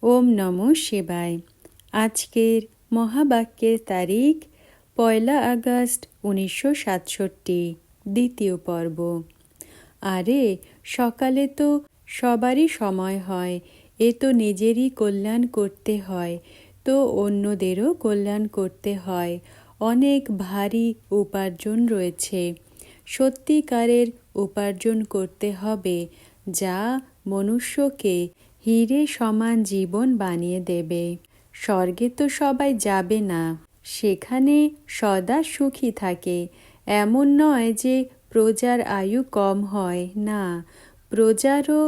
ওম নমঃ শিবায়। আজকের মহাবাক্যের তারিখ 1 আগস্ট 1967, দ্বিতীয় পর্ব। আরে সকালে তো সবারই সময় হয়, এ তো নিজেরই কল্যাণ করতে হয়, তো অন্যদেরও কল্যাণ করতে হয়। অনেক ভারী উপার্জন রয়েছে, সত্যিকারের উপার্জন করতে হবে, যা মনুষ্যকে হীরে সমান জীবন বানিয়ে দেবে। স্বর্গে তো সবাই যাবে না, সেখানে সদা সুখী থাকে। এমন নয় যে প্রজার আয়ু কম হয়, না, প্রজারও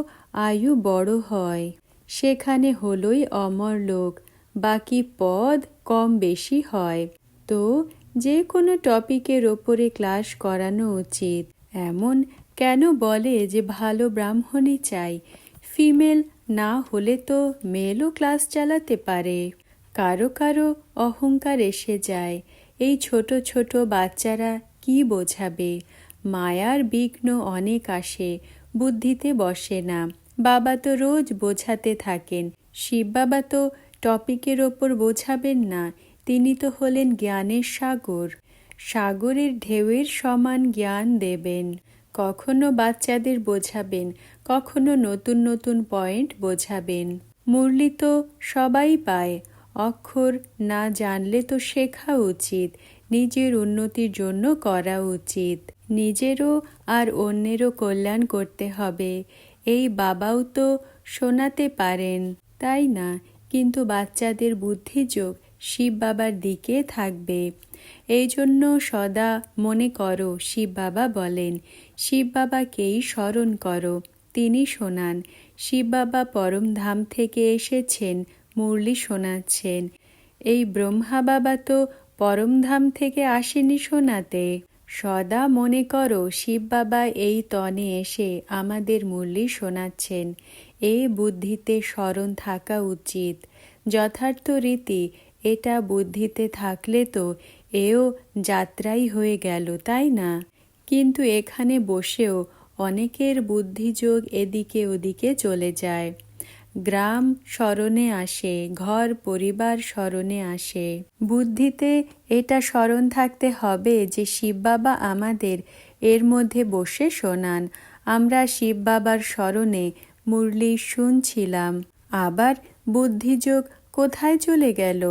আয়ু বড় হয়। সেখানে হলোই অমর লোক, বাকি পদ কম বেশি হয়। তো যে কোনো টপিকের ওপরে ক্লাস করানো উচিত। এমন কেন বলে যে ভালো ব্রাহ্মণই চাই? ফিমেল না হলে তো মেলও ক্লাস চালাতে পারে। কারো কারো অহংকার এসে যায়। এই ছোট ছোট বাচ্চারা কি বোঝাবে? মায়ার বিঘ্ন অনেক আসে, বুদ্ধিতে বসে না। বাবা তো রোজ বোঝাতে থাকেন। শিব বাবা তো টপিকের ওপর বোঝাবেন না, তিনি তো হলেন জ্ঞানের সাগর। সাগরের ঢেউয়ের সমান জ্ঞান দেবেন। কখনো বাচ্চাদের বোঝাবেন, কখনো নতুন নতুন পয়েন্ট বোঝাবেন। মুরলি তো সবাই পায়, অক্ষর না জানলে তো শেখা উচিত, নিজের উন্নতির জন্য করা উচিত। নিজেরও আর অন্যেরও কল্যাণ করতে হবে। এই বাবাও তো শোনাতে পারেন, তাই না? কিন্তু বাচ্চাদের বুদ্ধিযোগ শিব বাবার দিকে থাকবে। এই জন্য সদা মনে করো, শিব বাবা বলেন, শিব বাবাকেই স্মরণ করো, তিনি শোনান। শিব বাবা পরমধাম থেকে এসেছেন, মুরলি শোনাচ্ছেন। এই ব্রহ্মা বাবা তো পরমধাম থেকে আসেনি শোনাতে। সদা মনে করো, শিব বাবা এই তনে এসে আমাদের মুরলি শোনাচ্ছেন। এই বুদ্ধিতে স্মরণ থাকা উচিত। যথার্থ রীতি এটা বুদ্ধিতে থাকলে তো এও যাত্রাই হয়ে গেল, তাই না? কিন্তু এখানে বসেও অনেকের বুদ্ধিযোগ এদিকে ওদিকে চলে যায়। গ্রাম স্মরণে আসে, ঘর পরিবার স্মরণে আসে। বুদ্ধিতে এটা স্মরণ থাকতে হবে যে শিব বাবা আমাদের এর মধ্যে বসে শোনান। আমরা শিব বাবার স্মরণে মুরলি শুনছিলাম, আবার বুদ্ধিযোগ কোথায় চলে গেল?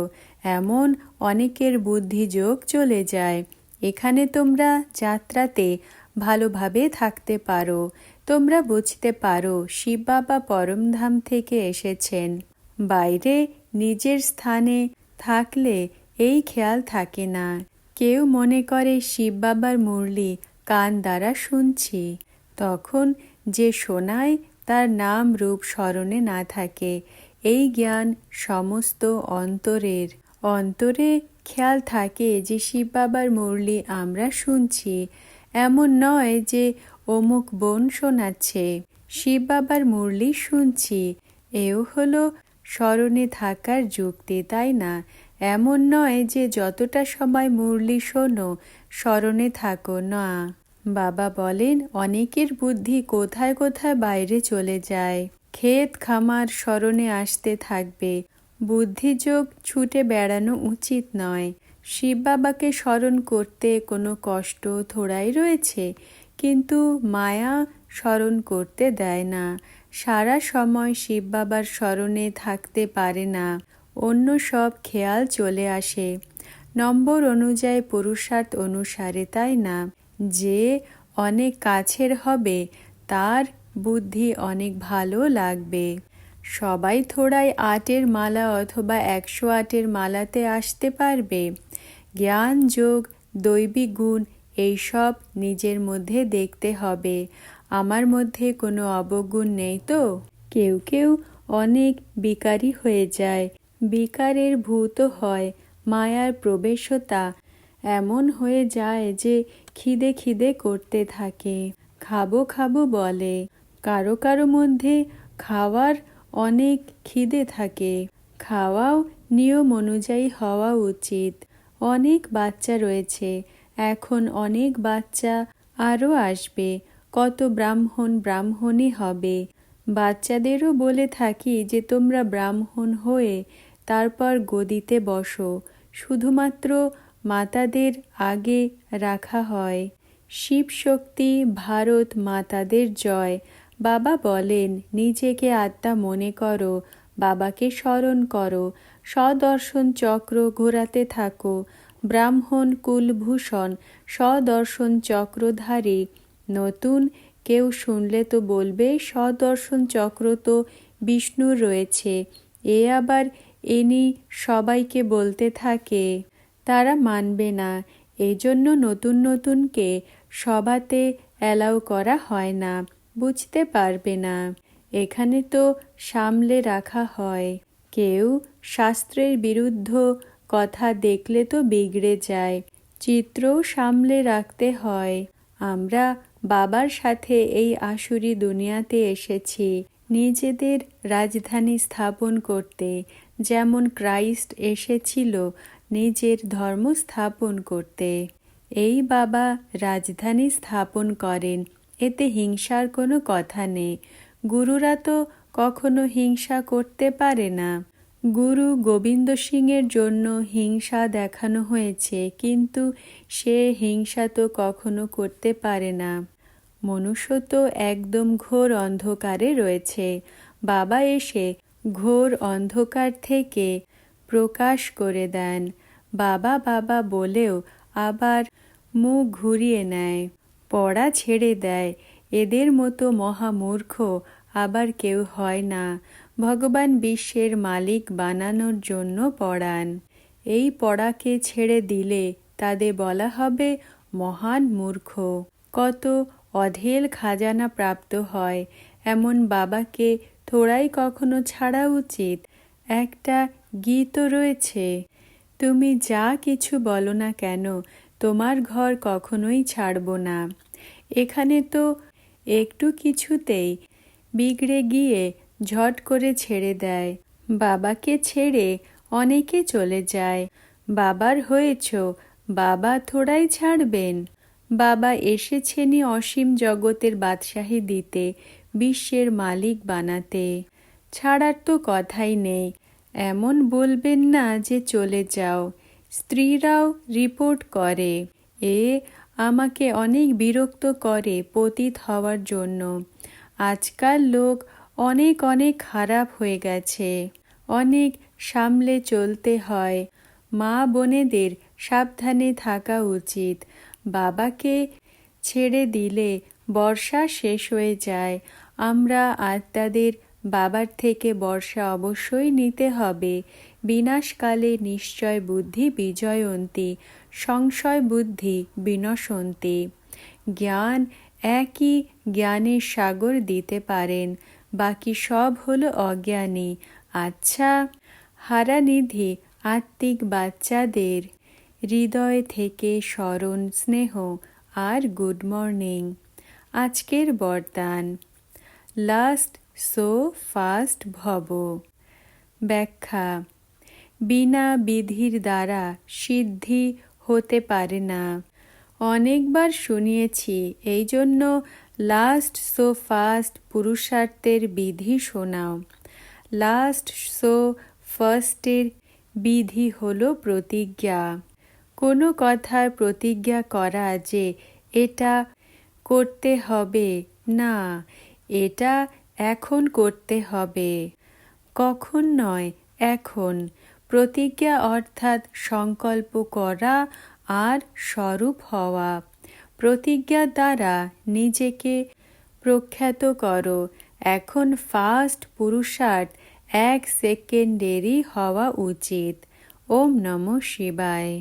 এমন অনেকের বুদ্ধিযোগ চলে যায়। এখানে তোমরা যাত্রাতে ভালোভাবে থাকতে পারো, তোমরা বুঝতে পারো শিব বাবা পরমধাম থেকে এসেছেন। বাইরে নিজের স্থানে থাকলে এই খেয়াল থাকে না। কেউ মনে করে শিব বাবার মুরলি কান দ্বারা শুনছি, তখন যে শোনায় তার নাম রূপ স্মরণে না থাকে। এই জ্ঞান সমস্ত অন্তরের। অন্তরে খেয়াল থাকে যে শিব বাবার মুরলি আমরা শুনছি। এমন নয় যে অমুক বোন শোনাচ্ছে, শিব বাবার মুরলি শুনছি, এও হলো স্মরণে থাকার যুক্তি, তাই না? এমন নয় যে যতটা সময় মুরলি শোনো স্মরণে থাকো, না। বাবা বলেন, অনেকের বুদ্ধি কোথায় কোথায় বাইরে চলে যায়। ক্ষেত খামার স্মরণে আসতে থাকবে। বুদ্ধিযোগ ছুটে বেড়ানো উচিত নয়। শিব বাবাকে স্মরণ করতে কোনো কষ্ট থোড়াই রয়েছে, কিন্তু মায়া স্মরণ করতে দেয় না। সারা সময় শিব বাবার স্মরণে থাকতে পারে না, অন্য সব খেয়াল চলে আসে। নম্বর অনুযায়ী, পুরুষার্থ অনুসারে, তাই না? যে অনেক কাছের হবে তার বুদ্ধি অনেক ভালো লাগবে। সবাই থোড়াই 8-এর মালা অথবা 108-এর মালাতে আসতে পারবে। জ্ঞান, যোগ, দৈবিক গুণ এইসব নিজের মধ্যে দেখতে হবে। আমার মধ্যে কোনো অবগুণ নেই তো? কেউ কেউ অনেক বিকারী হয়ে যায়। বিকারের ভূত হয় মায়ার প্রবেশতা। এমন হয়ে যায় যে খিদে খিদে করতে থাকে, খাবো খাবো বলে। কারো কারো মধ্যে খাওয়ার অনেক খিদে থাকে। খাওয়াও নিয়ম অনুযায়ী হওয়া উচিত। অনেক বাচ্চা রয়েছে, এখন অনেক বাচ্চা আরও আসবে। কত ব্রাহ্মণ ব্রাহ্মণী হবে, বাচ্চাদেরও বলে থাকি যে তোমরা ব্রাহ্মণ হয়ে তারপর গদিতে বসো, শুধুমাত্র মাতাদের আগে রাখা হয়। শিব শক্তি, ভারত মাতাদের জয়। বাবা বলেন, নিজেকে আত্মা মনে করো, বাবাকে স্মরণ করো, স্বদর্শন চক্র ঘোরাতে থাকো। ব্রাহ্মণ কুলভূষণ স্বদর্শন চক্রধারী। নতুন কেউ শুনলে তো বলবে স্বদর্শন চক্র তো বিষ্ণুর রয়েছে, এ আবার ইনি সবাইকে বলতে থাকে। তারা মানবে না, এজন্য নতুন নতুনকে সভাতে অ্যালাউ করা হয় না, বুঝতে পারবে না। এখানে তো সামলে রাখা হয়। কেউ শাস্ত্রের বিরুদ্ধ কথা দেখলে তো বিগড়ে যায়, চিত্রও সামলে রাখতে হয়। আমরা বাবার সাথে এই আসুরি দুনিয়াতে এসেছি নিজেদের রাজধানী স্থাপন করতে, যেমন ক্রাইস্ট এসেছিল নিজের ধর্ম স্থাপন করতে। এই বাবা রাজধানী স্থাপন করেন, এতে হিংসার কোনো কথা নেই। গুরুরা তো কখনো হিংসা করতে পারে না। গুরু গোবিন্দ সিংয়ের জন্য হিংসা দেখানো হয়েছে, কিন্তু সে হিংসা তো কখনো করতে পারে না। মনুষ্য তো একদম ঘোর অন্ধকারে রয়েছে, বাবা এসে ঘোর অন্ধকার থেকে প্রকাশ করে দেন। বাবা বাবা বলেও আবার মুখ ঘুরিয়ে নেয়, পড়া ছেড়ে দেয়। এদের মতো মহামূর্খ আবার কেউ হয় না। ভগবান বিশ্বের মালিক বানানোর জন্য পড়ান। এই পড়াকে ছেড়ে দিলে তাদের বলা হবে মহান মূর্খ। কত অঢেল খাজানা প্রাপ্ত হয়, এমন বাবাকে থোড়াই কখনো ছাড়া উচিত? একটা গীত রয়েছে, তুমি যা কিছু বলো না কেন, তোমার ঘর কখনোই ছাড়ব না। এখানে তো একটু কিছুতেই বিগড়ে গিয়ে ঝট করে ছেড়ে দেয়। বাবাকে ছেড়ে অনেকে চলে যায়। বাবার হয়েছ, বাবা থোড়াই ছাড়বেন? বাবা এসেছেনই অসীম জগতের বাদশাহী দিতে, বিশ্বের মালিক বানাতে। ছাড়ার তো কথাই নেই। এমন বলবেন না যে চলে যাও। স্ত্রীরাও রিপোর্ট করে, এ আমাকে অনেক বিরক্ত করে পতিত হওয়ার জন্য। আজকাল লোক অনেক অনেক খারাপ হয়ে গেছে, অনেক সামলে চলতে হয়। মা বোনেদের সাবধানে থাকা উচিত। বাবাকে ছেড়ে দিলে বর্ষা শেষ হয়ে যায়। আমরা আত্মাদের বাবার থেকে বর্ষা অবশ্যই নিতে হবে। বিনাশকালে নিশ্চয় বুদ্ধি বিজয়ন্তী, সংশয় বুদ্ধি বিনশন্তি। জ্ঞান একই জ্ঞানের সাগর দিতে পারেন, বাকি সব হলো অজ্ঞানী। আচ্ছা, হারানিধি আত্মিক বাচ্চাদের হৃদয় থেকে স্মরণ, স্নেহ আর গুড মর্নিং। আজকের বরদান, লাস্ট সো ফাস্ট ভব। ব্যাখ্যা, বিনা বিধির দ্বারা সিদ্ধি হতে পারে না। অনেকবার শুনিয়েছি, এই জন্য লাস্ট সো ফাস্ট পুরুষার্থের বিধি শোনাও। লাস্ট সো ফার্স্টের বিধি হলো প্রতিজ্ঞা। কোনো কথার প্রতিজ্ঞা করা যে এটা করতে হবে না, এটা এখন করতে হবে। কখন নয়, এখন। প্রতিজ্ঞা অর্থাৎ সংকল্প করা আর স্বরূপ হওয়া। প্রতিজ্ঞার দ্বারা নিজেকে প্রখ্যাত করো। এখন ফাস্ট পুরুষার্থ 1 সেকেন্ডেরই হওয়া উচিত। ওম নমঃ শিবায়।